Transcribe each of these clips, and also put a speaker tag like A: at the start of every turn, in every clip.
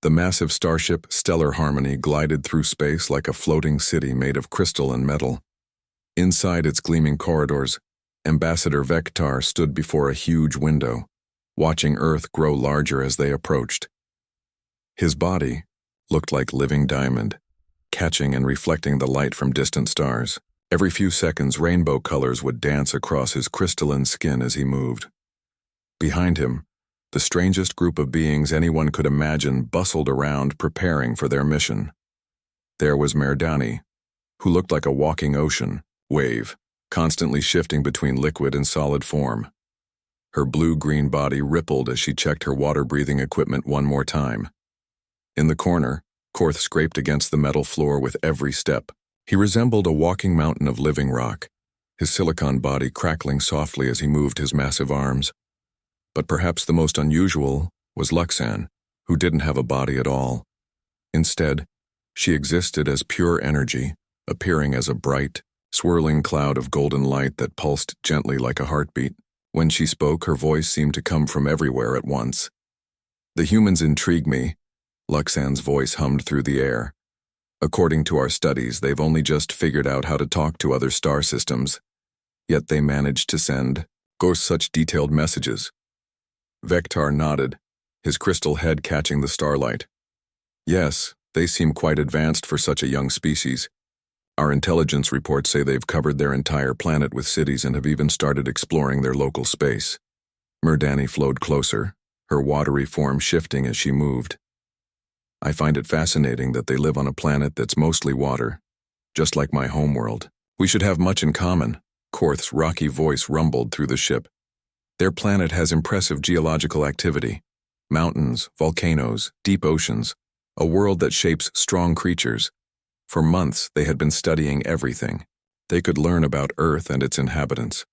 A: The massive starship Stellar Harmony glided through space like a floating city made of crystal and metal. Inside its gleaming corridors, Ambassador Vector stood before a huge window, watching Earth grow larger as they approached. His body looked like living diamond, catching and reflecting the light from distant stars. Every few seconds, rainbow colors would dance across his crystalline skin as he moved. Behind him, the strangest group of beings anyone could imagine bustled around preparing for their mission. There was Merdani, who looked like a walking ocean wave, constantly shifting between liquid and solid form. Her blue-green body rippled as she checked her water-breathing equipment one more time. In the corner, Korth scraped against the metal floor with every step. He resembled a walking mountain of living rock, his silicon body crackling softly as he moved his massive arms. But perhaps the most unusual was Luxan, who didn't have a body at all. Instead, she existed as pure energy, appearing as a bright, swirling cloud of golden light that pulsed gently like a heartbeat. When she spoke, her voice seemed to come from everywhere at once. "The humans intrigue me," Luxan's voice hummed through the air. "According to our studies, they've only just figured out how to talk to other star systems. Yet they managed to send such detailed messages." Vector nodded, his crystal head catching the starlight. "Yes, they seem quite advanced for such a young species. Our intelligence reports say they've covered their entire planet with cities and have even started exploring their local space." Merdani flowed closer, her watery form shifting as she moved. "I find it fascinating that they live on a planet that's mostly water, just like my homeworld. We should have much in common." Korth's rocky voice rumbled through the ship. "Their planet has impressive geological activity. Mountains, volcanoes, deep oceans, a world that shapes strong creatures. For months, they had been studying everything. They could learn about Earth and its inhabitants.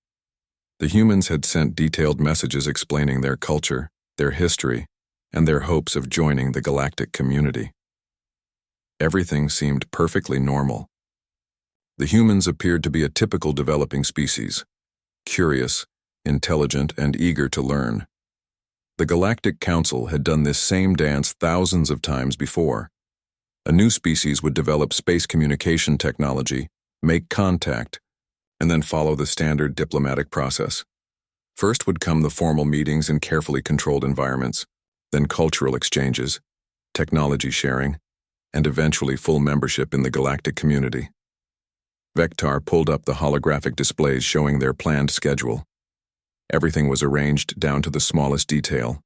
A: The humans had sent detailed messages explaining their culture, their history, and their hopes of joining the galactic community. Everything seemed perfectly normal. The humans appeared to be a typical developing species, curious, intelligent, and eager to learn. The Galactic Council had done this same dance thousands of times before. A new species would develop space communication technology, make contact, and then follow the standard diplomatic process. First would come the formal meetings in carefully controlled environments, then cultural exchanges, technology sharing, and eventually full membership in the galactic community. Vector pulled up the holographic displays showing their planned schedule. Everything was arranged down to the smallest detail.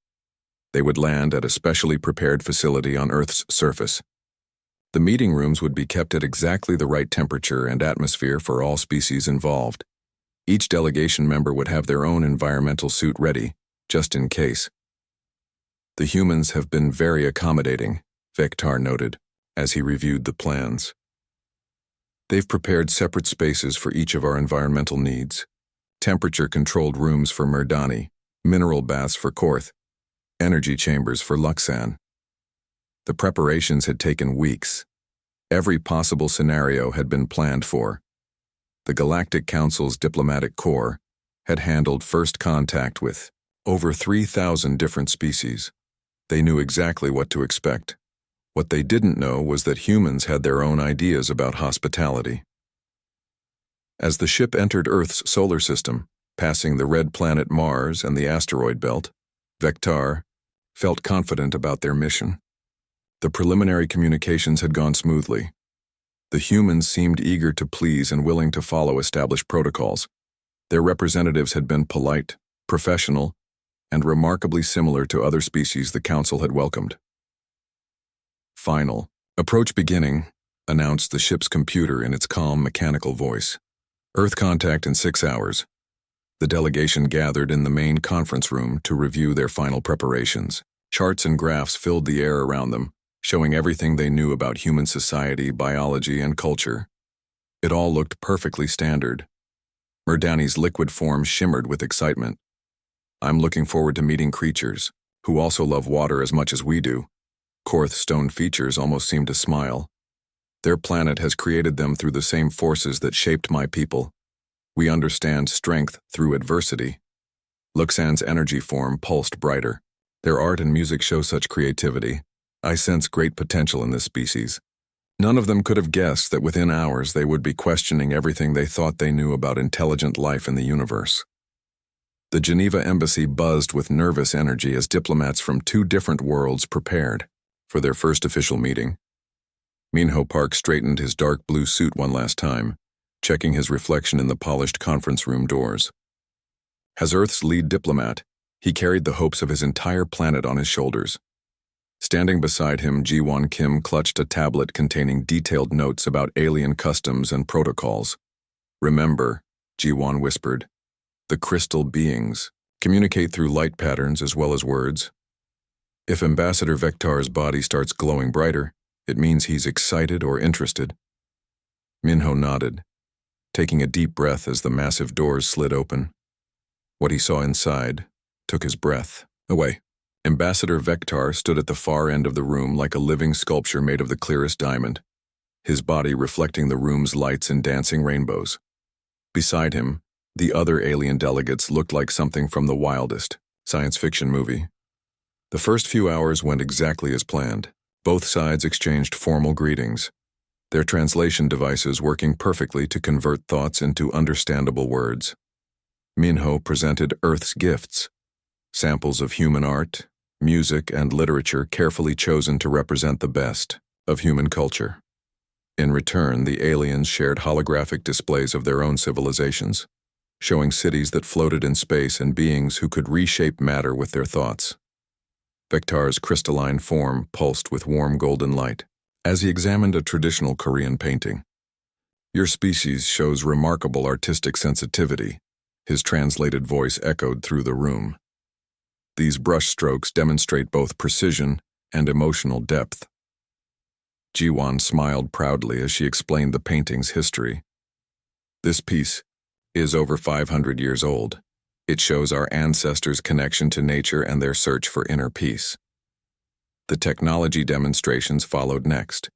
A: They would land at a specially prepared facility on Earth's surface. The meeting rooms would be kept at exactly the right temperature and atmosphere for all species involved. Each delegation member would have their own environmental suit ready, just in case. "The humans have been very accommodating," Vector noted, as he reviewed the plans. "They've prepared separate spaces for each of our environmental needs. Temperature-controlled rooms for Merdani, mineral baths for Korth, energy chambers for Luxan." The preparations had taken weeks. Every possible scenario had been planned for. The Galactic Council's diplomatic corps had handled first contact with over 3,000 different species. They knew exactly what to expect. What they didn't know was that humans had their own ideas about hospitality. As the ship entered Earth's solar system, passing the red planet Mars and the asteroid belt, Vector felt confident about their mission. The preliminary communications had gone smoothly. The humans seemed eager to please and willing to follow established protocols. Their representatives had been polite, professional, and remarkably similar to other species the Council had welcomed. "Final. Approach beginning," announced the ship's computer in its calm, mechanical voice. "Earth contact in 6 hours." The delegation gathered in the main conference room to review their final preparations. Charts and graphs filled the air around them, showing everything they knew about human society, biology, and culture. It all looked perfectly standard. Merdani's liquid form shimmered with excitement. "I'm looking forward to meeting creatures who also love water as much as we do." Korth's stone features almost seemed to smile. "Their planet has created them through the same forces that shaped my people. We understand strength through adversity." Luxan's energy form pulsed brighter. "Their art and music show such creativity. I sense great potential in this species. None of them could have guessed that within hours they would be questioning everything they thought they knew about intelligent life in the universe. The Geneva embassy buzzed with nervous energy as diplomats from 2 different worlds prepared for their first official meeting. Minho Park straightened his dark blue suit one last time, checking his reflection in the polished conference room doors. As Earth's lead diplomat, he carried the hopes of his entire planet on his shoulders. Standing beside him, Ji-won Kim clutched a tablet containing detailed notes about alien customs and protocols. "Remember," Ji-won whispered, "the crystal beings communicate through light patterns as well as words. If Ambassador Vektar's body starts glowing brighter, it means he's excited or interested." Minho nodded, taking a deep breath as the massive doors slid open. What he saw inside took his breath away. Ambassador Vektar stood at the far end of the room like a living sculpture made of the clearest diamond, his body reflecting the room's lights and dancing rainbows. Beside him, the other alien delegates looked like something from the wildest science fiction movie. The first few hours went exactly as planned. Both sides exchanged formal greetings, their translation devices working perfectly to convert thoughts into understandable words. Minho presented Earth's gifts, samples of human art, music, and literature carefully chosen to represent the best of human culture. In return, the aliens shared holographic displays of their own civilizations, showing cities that floated in space and beings who could reshape matter with their thoughts. Vektar's crystalline form pulsed with warm golden light as he examined a traditional Korean painting. "Your species shows remarkable artistic sensitivity," his translated voice echoed through the room. "These brushstrokes demonstrate both precision and emotional depth." Ji-won smiled proudly as she explained the painting's history. "This piece is over 500 years old. It shows our ancestors' connection to nature and their search for inner peace." The technology demonstrations followed next.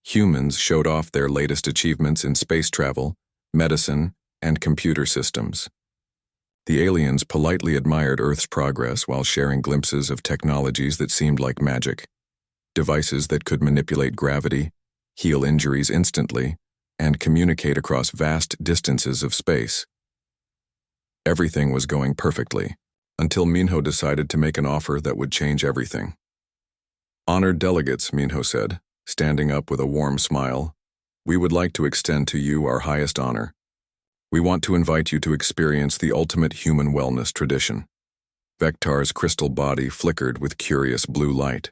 A: Humans showed off their latest achievements in space travel, medicine, and computer systems. The aliens politely admired Earth's progress while sharing glimpses of technologies that seemed like magic, devices that could manipulate gravity, heal injuries instantly, and communicate across vast distances of space. Everything was going perfectly, until Minho decided to make an offer that would change everything. "Honored delegates," Minho said, standing up with a warm smile, "we would like to extend to you our highest honor. We want to invite you to experience the ultimate human wellness tradition." Vektar's crystal body flickered with curious blue light.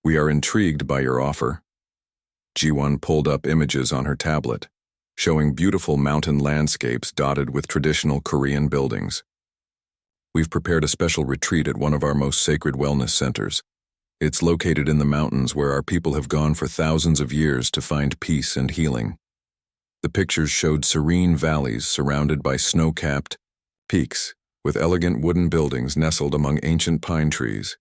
A: "We are intrigued by your offer." Ji-won pulled up images on her tablet, showing beautiful mountain landscapes dotted with traditional Korean buildings. "We've prepared a special retreat at one of our most sacred wellness centers. It's located in the mountains where our people have gone for thousands of years to find peace and healing." The pictures showed serene valleys surrounded by snow-capped peaks, with elegant wooden buildings nestled among ancient pine trees.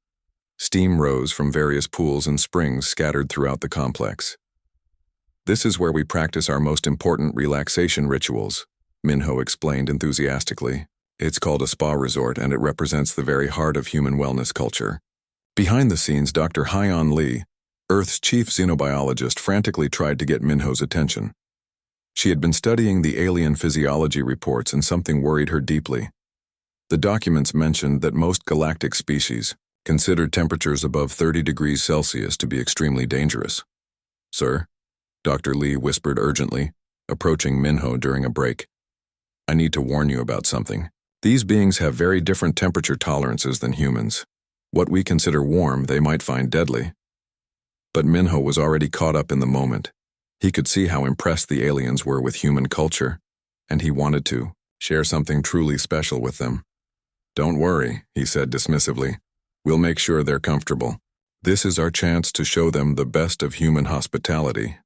A: Steam rose from various pools and springs scattered throughout the complex. "This is where we practice our most important relaxation rituals," Minho explained enthusiastically. "It's called a spa resort, and it represents the very heart of human wellness culture." Behind the scenes, Dr. Hyeon Lee, Earth's chief xenobiologist, frantically tried to get Minho's attention. She had been studying the alien physiology reports, and something worried her deeply. The documents mentioned that most galactic species considered temperatures above 30 degrees Celsius to be extremely dangerous. "Sir," Dr. Lee whispered urgently, approaching Minho during a break, "I need to warn you about something. These beings have very different temperature tolerances than humans. What we consider warm, they might find deadly." But Minho was already caught up in the moment. He could see how impressed the aliens were with human culture, and he wanted to share something truly special with them. "Don't worry," he said dismissively. "We'll make sure they're comfortable. This is our chance to show them the best of human hospitality."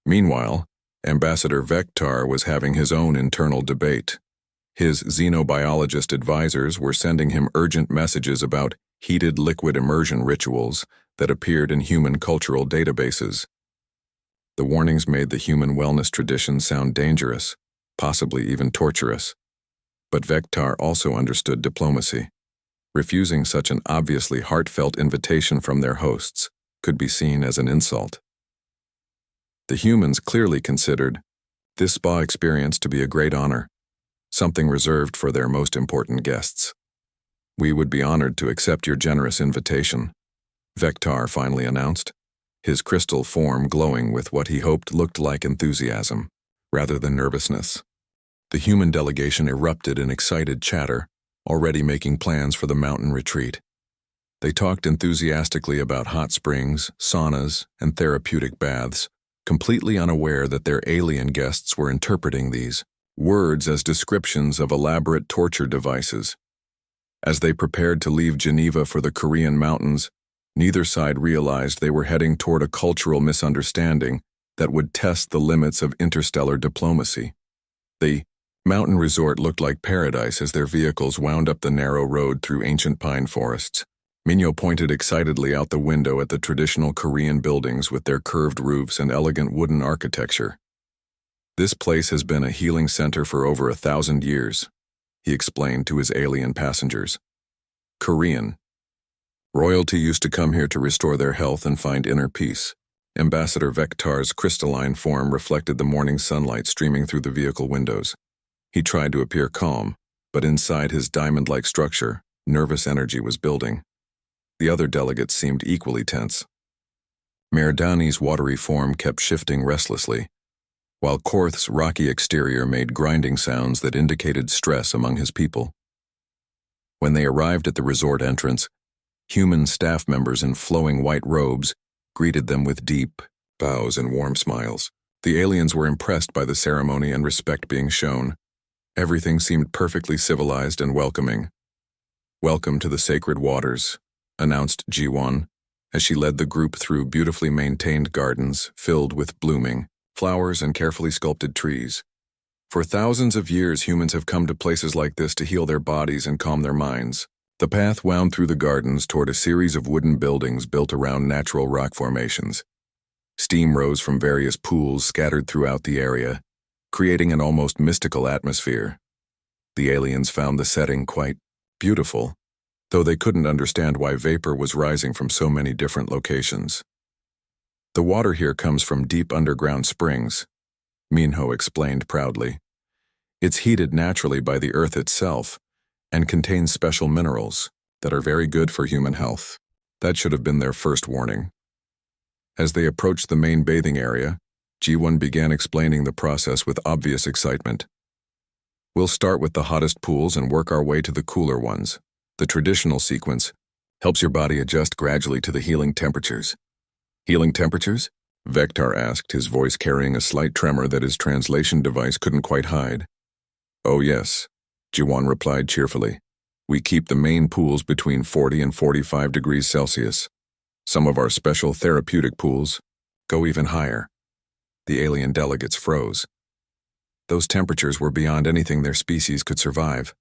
A: Meanwhile, Ambassador Vektar was having his own internal debate. His xenobiologist advisors were sending him urgent messages about heated liquid immersion rituals that appeared in human cultural databases. The warnings made the human wellness tradition sound dangerous, possibly even torturous. But Vektar also understood diplomacy. Refusing such an obviously heartfelt invitation from their hosts could be seen as an insult. The humans clearly considered this spa experience to be a great honor, something reserved for their most important guests. "We would be honored to accept your generous invitation," Vectar finally announced, his crystal form glowing with what he hoped looked like enthusiasm, rather than nervousness. The human delegation erupted in excited chatter, already making plans for the mountain retreat. They talked enthusiastically about hot springs, saunas, and therapeutic baths, completely unaware that their alien guests were interpreting these words as descriptions of elaborate torture devices. As they prepared to leave Geneva for the Korean mountains, neither side realized they were heading toward a cultural misunderstanding that would test the limits of interstellar diplomacy. The mountain resort looked like paradise as their vehicles wound up the narrow road through ancient pine forests. Minyo pointed excitedly out the window at the traditional Korean buildings with their curved roofs and elegant wooden architecture. "This place has been a healing center for over 1,000 years, he explained to his alien passengers. "Korean. Royalty used to come here to restore their health and find inner peace." Ambassador Vectar's crystalline form reflected the morning sunlight streaming through the vehicle windows. He tried to appear calm, but inside his diamond-like structure, nervous energy was building. The other delegates seemed equally tense. Merdani's watery form kept shifting restlessly, while Korth's rocky exterior made grinding sounds that indicated stress among his people. When they arrived at the resort entrance, human staff members in flowing white robes greeted them with deep bows and warm smiles. The aliens were impressed by the ceremony and respect being shown. Everything seemed perfectly civilized and welcoming. "Welcome to the sacred waters," announced Ji-won, as she led the group through beautifully maintained gardens filled with blooming flowers and carefully sculpted trees. For thousands of years, humans have come to places like this to heal their bodies and calm their minds. The path wound through the gardens toward a series of wooden buildings built around natural rock formations. Steam rose from various pools scattered throughout the area, creating an almost mystical atmosphere. The aliens found the setting quite beautiful, though they couldn't understand why vapor was rising from so many different locations. "The water here comes from deep underground springs," Minho explained proudly. "It's heated naturally by the earth itself and contains special minerals that are very good for human health." That should have been their first warning. As they approached the main bathing area, Ji-won began explaining the process with obvious excitement. "We'll start with the hottest pools and work our way to the cooler ones. The traditional sequence helps your body adjust gradually to the healing temperatures." "Healing temperatures?" Vectar asked, his voice carrying a slight tremor that his translation device couldn't quite hide. "Oh yes," Ji-won replied cheerfully. "We keep the main pools between 40 and 45 degrees Celsius. Some of our special therapeutic pools go even higher." The alien delegates froze. Those temperatures were beyond anything their species could survive.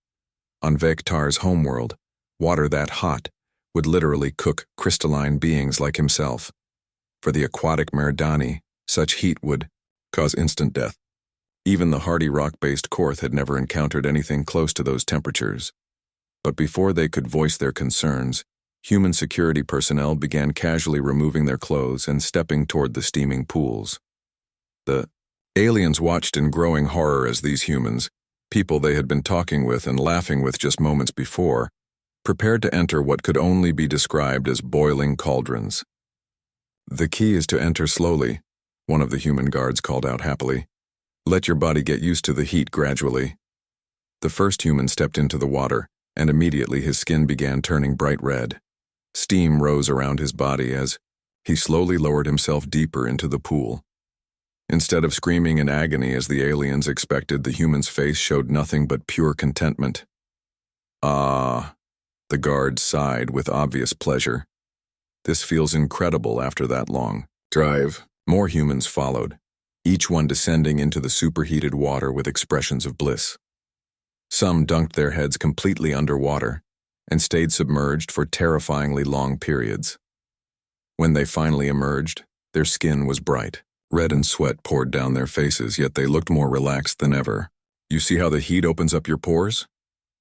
A: On Vectar's homeworld, water that hot would literally cook crystalline beings like himself. For the aquatic Merdani, such heat would cause instant death. Even the hardy rock-based Korth had never encountered anything close to those temperatures. But before they could voice their concerns, human security personnel began casually removing their clothes and stepping toward the steaming pools. The aliens watched in growing horror as these humans, people they had been talking with and laughing with just moments before, prepared to enter what could only be described as boiling cauldrons. "The key is to enter slowly," one of the human guards called out happily. "Let your body get used to the heat gradually." The first human stepped into the water, and immediately his skin began turning bright red. Steam rose around his body as he slowly lowered himself deeper into the pool. Instead of screaming in agony as the aliens expected, the human's face showed nothing but pure contentment. "Ah," the guard sighed with obvious pleasure. "This feels incredible after that long drive." More humans followed, each one descending into the superheated water with expressions of bliss. Some dunked their heads completely underwater and stayed submerged for terrifyingly long periods. When they finally emerged, their skin was bright. Red and sweat poured down their faces, yet they looked more relaxed than ever. "You see how the heat opens up your pores?"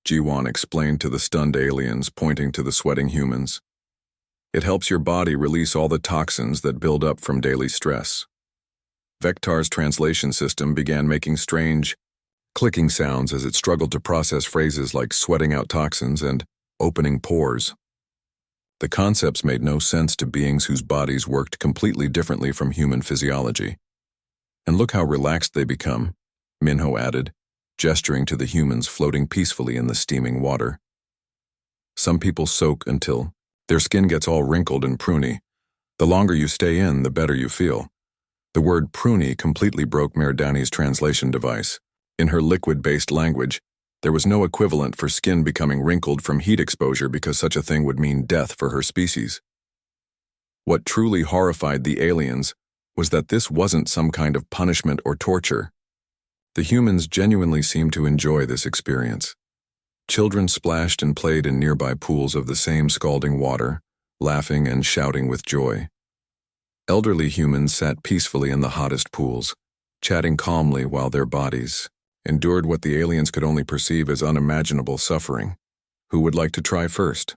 A: Jiwon explained to the stunned aliens, pointing to the sweating humans. It helps your body release all the toxins that build up from daily stress. Vectar's translation system began making strange, clicking sounds as it struggled to process phrases like sweating out toxins and opening pores. The concepts made no sense to beings whose bodies worked completely differently from human physiology. And look how relaxed they become, Minho added, gesturing to the humans floating peacefully in the steaming water. Some people soak until their skin gets all wrinkled and pruny. The longer you stay in, the better you feel. The word pruny completely broke Merdani's translation device. In her liquid-based language, there was no equivalent for skin becoming wrinkled from heat exposure because such a thing would mean death for her species. What truly horrified the aliens was that this wasn't some kind of punishment or torture. The humans genuinely seemed to enjoy this experience. Children splashed and played in nearby pools of the same scalding water, laughing and shouting with joy. Elderly humans sat peacefully in the hottest pools, chatting calmly while their bodies endured what the aliens could only perceive as unimaginable suffering. Who would like to try first?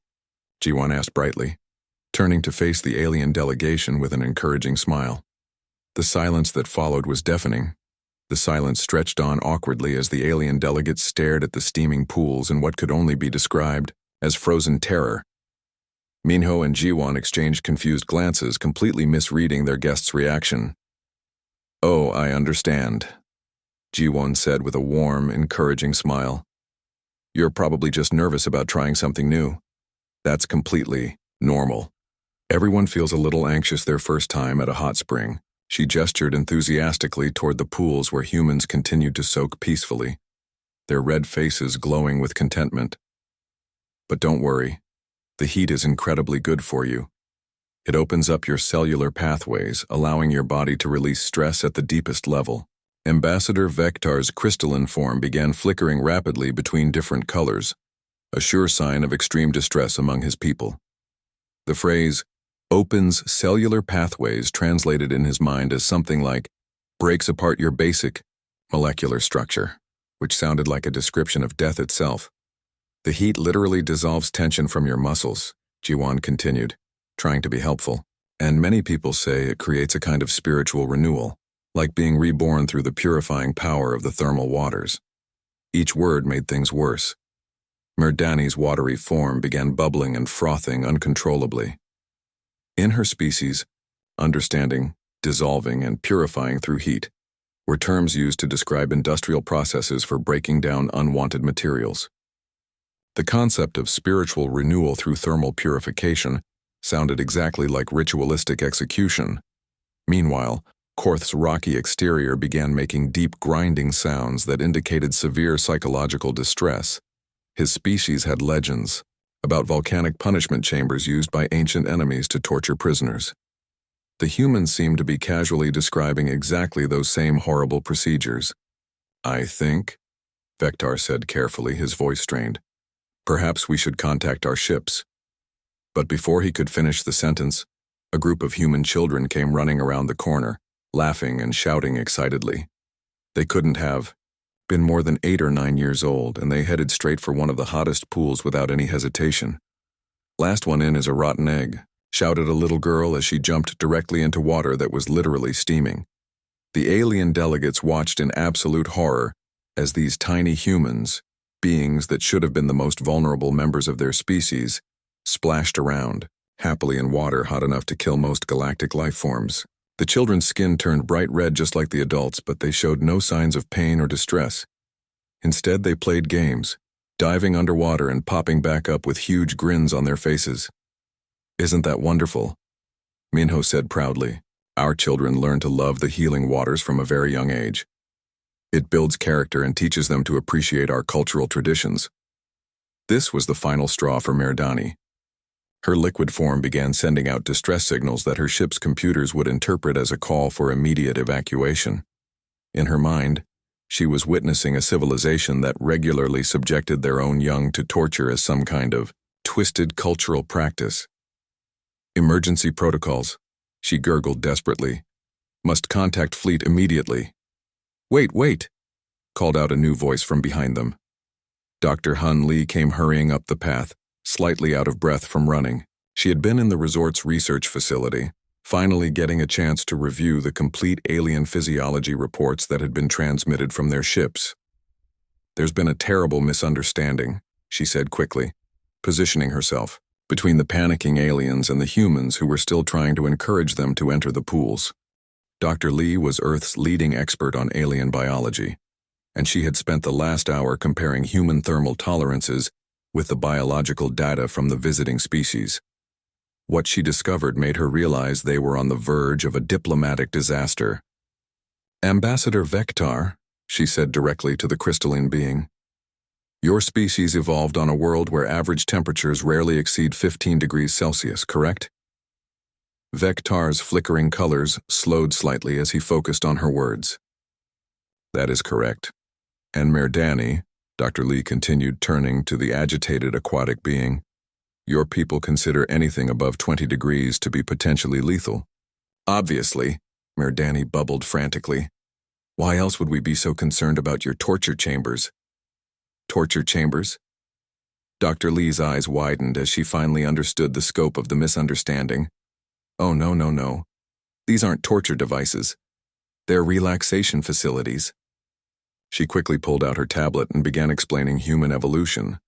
A: Jiwon asked brightly, turning to face the alien delegation with an encouraging smile. The silence that followed was deafening. The silence stretched on awkwardly as the alien delegates stared at the steaming pools in what could only be described as frozen terror. Minho and Jiwon exchanged confused glances, completely misreading their guest's reaction. "Oh, I understand," Jiwon said with a warm, encouraging smile. "You're probably just nervous about trying something new. That's completely normal. Everyone feels a little anxious their first time at a hot spring." She gestured enthusiastically toward the pools where humans continued to soak peacefully, their red faces glowing with contentment. "But don't worry. The heat is incredibly good for you. It opens up your cellular pathways, allowing your body to release stress at the deepest level." Ambassador Vectar's crystalline form began flickering rapidly between different colors, a sure sign of extreme distress among his people. The phrase, "opens cellular pathways," translated in his mind as something like, "breaks apart your basic molecular structure," which sounded like a description of death itself. "The heat literally dissolves tension from your muscles," Jiwon continued, trying to be helpful. "And many people say it creates a kind of spiritual renewal, like being reborn through the purifying power of the thermal waters." Each word made things worse. Merdani's watery form began bubbling and frothing uncontrollably. In her species, understanding, dissolving, and purifying through heat were terms used to describe industrial processes for breaking down unwanted materials. The concept of spiritual renewal through thermal purification sounded exactly like ritualistic execution. Meanwhile, Korth's rocky exterior began making deep grinding sounds that indicated severe psychological distress. His species had legends about volcanic punishment chambers used by ancient enemies to torture prisoners. The humans seemed to be casually describing exactly those same horrible procedures. "I think," Vectar said carefully, his voice strained, "perhaps we should contact our ships." But before he could finish the sentence, a group of human children came running around the corner, laughing and shouting excitedly. They couldn't have been more than 8 or 9 years old, and they headed straight for one of the hottest pools without any hesitation. "Last one in is a rotten egg," shouted a little girl as she jumped directly into water that was literally steaming. The alien delegates watched in absolute horror as these tiny humans, beings that should have been the most vulnerable members of their species, splashed around, happily in water hot enough to kill most galactic life forms. The children's skin turned bright red just like the adults, but they showed no signs of pain or distress. Instead, they played games, diving underwater and popping back up with huge grins on their faces. "Isn't that wonderful?" Minho said proudly. "Our children learn to love the healing waters from a very young age. It builds character and teaches them to appreciate our cultural traditions." This was the final straw for Merdani. Her liquid form began sending out distress signals that her ship's computers would interpret as a call for immediate evacuation. In her mind, she was witnessing a civilization that regularly subjected their own young to torture as some kind of twisted cultural practice. "Emergency protocols," she gurgled desperately. "Must contact fleet immediately." Wait," called out a new voice from behind them. Dr. Hun Lee came hurrying up the path, slightly out of breath from running. She had been in the resort's research facility, finally getting a chance to review the complete alien physiology reports that had been transmitted from their ships. "There's been a terrible misunderstanding," she said quickly, positioning herself between the panicking aliens and the humans who were still trying to encourage them to enter the pools. Dr. Lee was Earth's leading expert on alien biology, and she had spent the last hour comparing human thermal tolerances with the biological data from the visiting species. What she discovered made her realize they were on the verge of a diplomatic disaster. "Ambassador Vectar," she said directly to the crystalline being, "your species evolved on a world where average temperatures rarely exceed 15 degrees Celsius, correct?" Vectar's flickering colors slowed slightly as he focused on her words. "That is correct. And Merdani," Dr. Lee continued, turning to the agitated aquatic being, "your people consider anything above 20 degrees to be potentially lethal." "Obviously," Merdani bubbled frantically. "Why else would we be so concerned about your torture chambers?" "Torture chambers?" Dr. Lee's eyes widened as she finally understood the scope of the misunderstanding. "Oh, no. These aren't torture devices. They're relaxation facilities." She quickly pulled out her tablet and began explaining human evolution,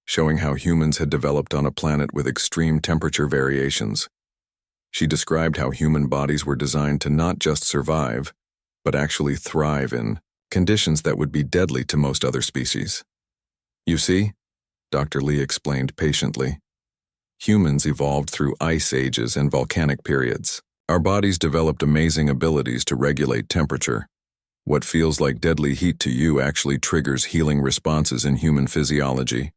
A: showing how humans had developed on a planet with extreme temperature variations. She described how human bodies were designed to not just survive, but actually thrive in conditions that would be deadly to most other species. "You see," Dr. Lee explained patiently, "humans evolved through ice ages and volcanic periods. Our bodies developed amazing abilities to regulate temperature. What feels like deadly heat to you actually triggers healing responses in human physiology."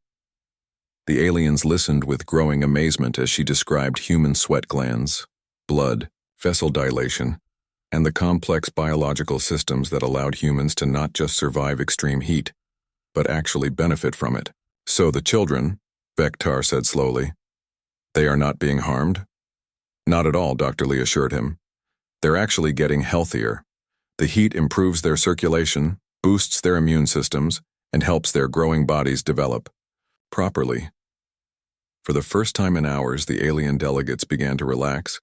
A: The aliens listened with growing amazement as she described human sweat glands, blood, vessel dilation, and the complex biological systems that allowed humans to not just survive extreme heat, but actually benefit from it. "So the children," Vectar said slowly, "they are not being harmed?" "Not at all," Dr. Lee assured him. "They're actually getting healthier. The heat improves their circulation, boosts their immune systems, and helps their growing bodies develop properly." For the first time in hours, the alien delegates began to relax,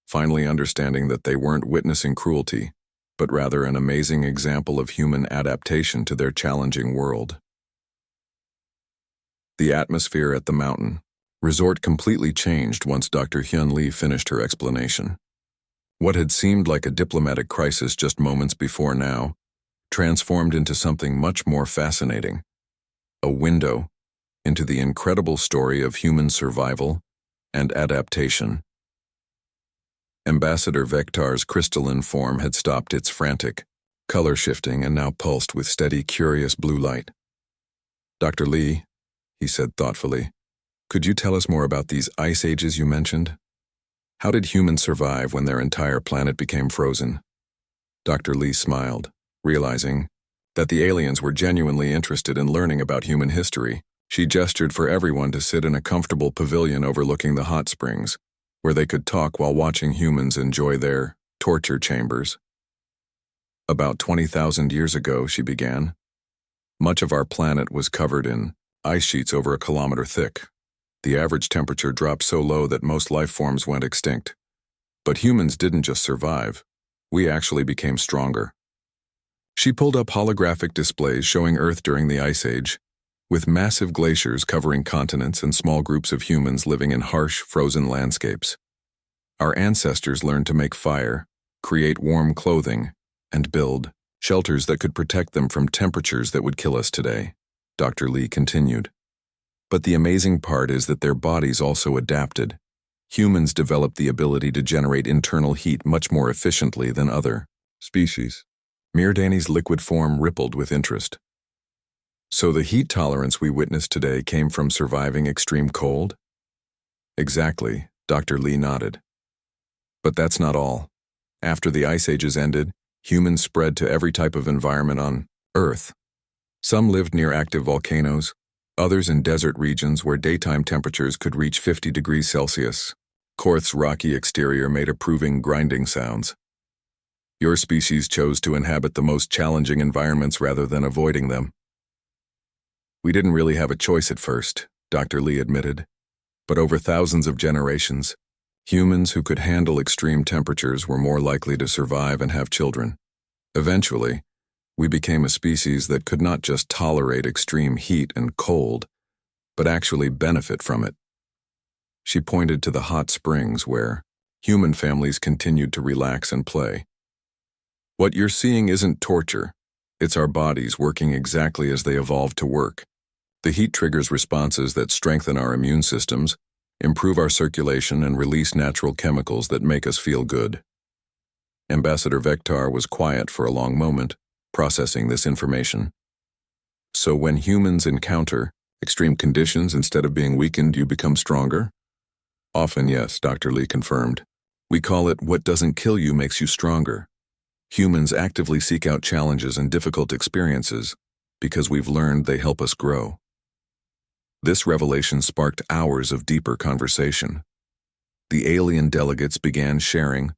A: finally understanding that they weren't witnessing cruelty, but rather an amazing example of human adaptation to their challenging world. The atmosphere at the mountain resort completely changed once Dr. Hyun Lee finished her explanation. What had seemed like a diplomatic crisis just moments before now transformed into something much more fascinating, a window into the incredible story of human survival and adaptation. Ambassador Vectar's crystalline form had stopped its frantic, color shifting and now pulsed with steady, curious blue light. "Dr. Lee," he said thoughtfully, "could you tell us more about these ice ages you mentioned? How did humans survive when their entire planet became frozen?" Dr. Lee smiled, realizing that the aliens were genuinely interested in learning about human history. She gestured for everyone to sit in a comfortable pavilion overlooking the hot springs, where they could talk while watching humans enjoy their torture chambers. "About 20,000 years ago," she began, "much of our planet was covered in ice sheets over a kilometer thick. The average temperature dropped so low that most life forms went extinct. But humans didn't just survive, we actually became stronger." She pulled up holographic displays showing Earth during the Ice Age, with massive glaciers covering continents and small groups of humans living in harsh, frozen landscapes. "Our ancestors learned to make fire, create warm clothing, and build shelters that could protect them from temperatures that would kill us today," Dr. Lee continued. "But the amazing part is that their bodies also adapted. Humans developed the ability to generate internal heat much more efficiently than other species." Mirdani's liquid form rippled with interest. "So the heat tolerance we witness today came from surviving extreme cold?" "Exactly," Dr. Lee nodded. "But that's not all. After the ice ages ended, humans spread to every type of environment on Earth. Some lived near active volcanoes, others in desert regions where daytime temperatures could reach 50 degrees Celsius. Korth's rocky exterior made approving grinding sounds. Your species chose to inhabit the most challenging environments rather than avoiding them." We didn't really have a choice at first, Dr. Lee admitted. But over thousands of generations, humans who could handle extreme temperatures were more likely to survive and have children. Eventually, we became a species that could not just tolerate extreme heat and cold, but actually benefit from it. She pointed to the hot springs where human families continued to relax and play. What you're seeing isn't torture. It's our bodies working exactly as they evolved to work. The heat triggers responses that strengthen our immune systems, improve our circulation, and release natural chemicals that make us feel good. Ambassador Vectar was quiet for a long moment, processing this information. So when humans encounter extreme conditions, instead of being weakened, you become stronger? Often, yes, Dr. Lee confirmed. We call it what doesn't kill you makes you stronger. Humans actively seek out challenges and difficult experiences because we've learned they help us grow. This revelation sparked hours of deeper conversation. The alien delegates began sharing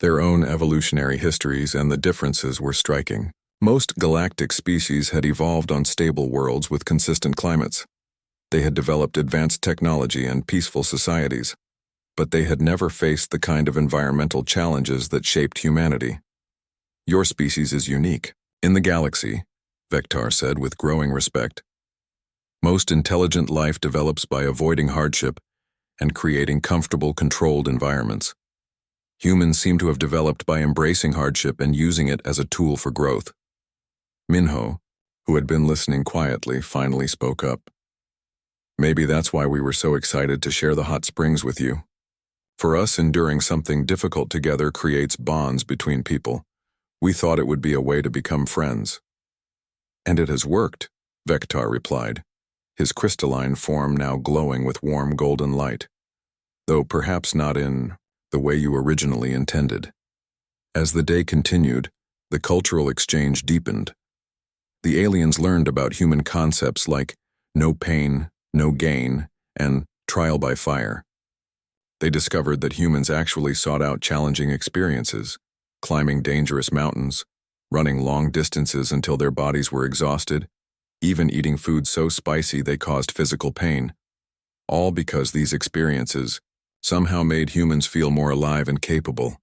A: their own evolutionary histories, and the differences were striking. Most galactic species had evolved on stable worlds with consistent climates. They had developed advanced technology and peaceful societies, but they had never faced the kind of environmental challenges that shaped humanity. Your species is unique. In the galaxy, Vectar said with growing respect, most intelligent life develops by avoiding hardship and creating comfortable, controlled environments. Humans seem to have developed by embracing hardship and using it as a tool for growth. Minho, who had been listening quietly, finally spoke up. Maybe that's why we were so excited to share the hot springs with you. For us, enduring something difficult together creates bonds between people. We thought it would be a way to become friends. And it has worked, Vectar replied, his crystalline form now glowing with warm golden light, though perhaps not in the way you originally intended. As the day continued, the cultural exchange deepened. The aliens learned about human concepts like no pain, no gain, and trial by fire. They discovered that humans actually sought out challenging experiences, climbing dangerous mountains, running long distances until their bodies were exhausted, even eating food so spicy they caused physical pain, all because these experiences somehow made humans feel more alive and capable.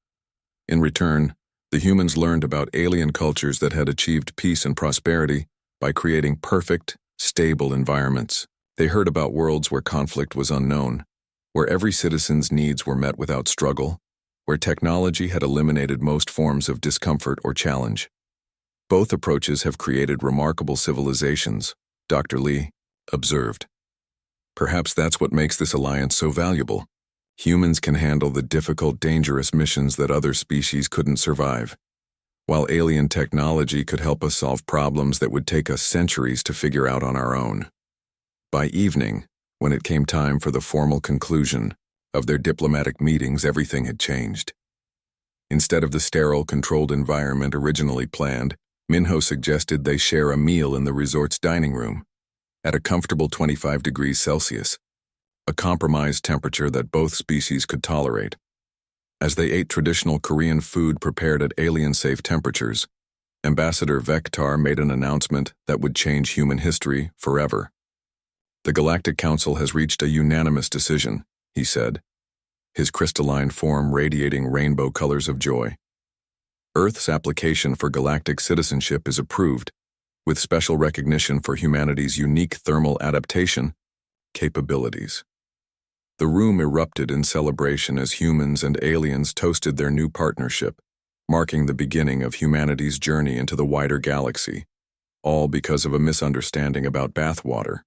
A: In return, the humans learned about alien cultures that had achieved peace and prosperity by creating perfect, stable environments. They heard about worlds where conflict was unknown, where every citizen's needs were met without struggle, where technology had eliminated most forms of discomfort or challenge. Both approaches have created remarkable civilizations, Dr. Lee observed. Perhaps that's what makes this alliance so valuable. Humans can handle the difficult, dangerous missions that other species couldn't survive, while alien technology could help us solve problems that would take us centuries to figure out on our own. By evening, when it came time for the formal conclusion of their diplomatic meetings, everything had changed. Instead of the sterile, controlled environment originally planned, Minho suggested they share a meal in the resort's dining room, at a comfortable 25 degrees Celsius, a compromised temperature that both species could tolerate. As they ate traditional Korean food prepared at alien-safe temperatures, Ambassador Vectar made an announcement that would change human history forever. The Galactic Council has reached a unanimous decision, he said, his crystalline form radiating rainbow colors of joy. Earth's application for galactic citizenship is approved, with special recognition for humanity's unique thermal adaptation capabilities. The room erupted in celebration as humans and aliens toasted their new partnership, marking the beginning of humanity's journey into the wider galaxy, all because of a misunderstanding about bathwater.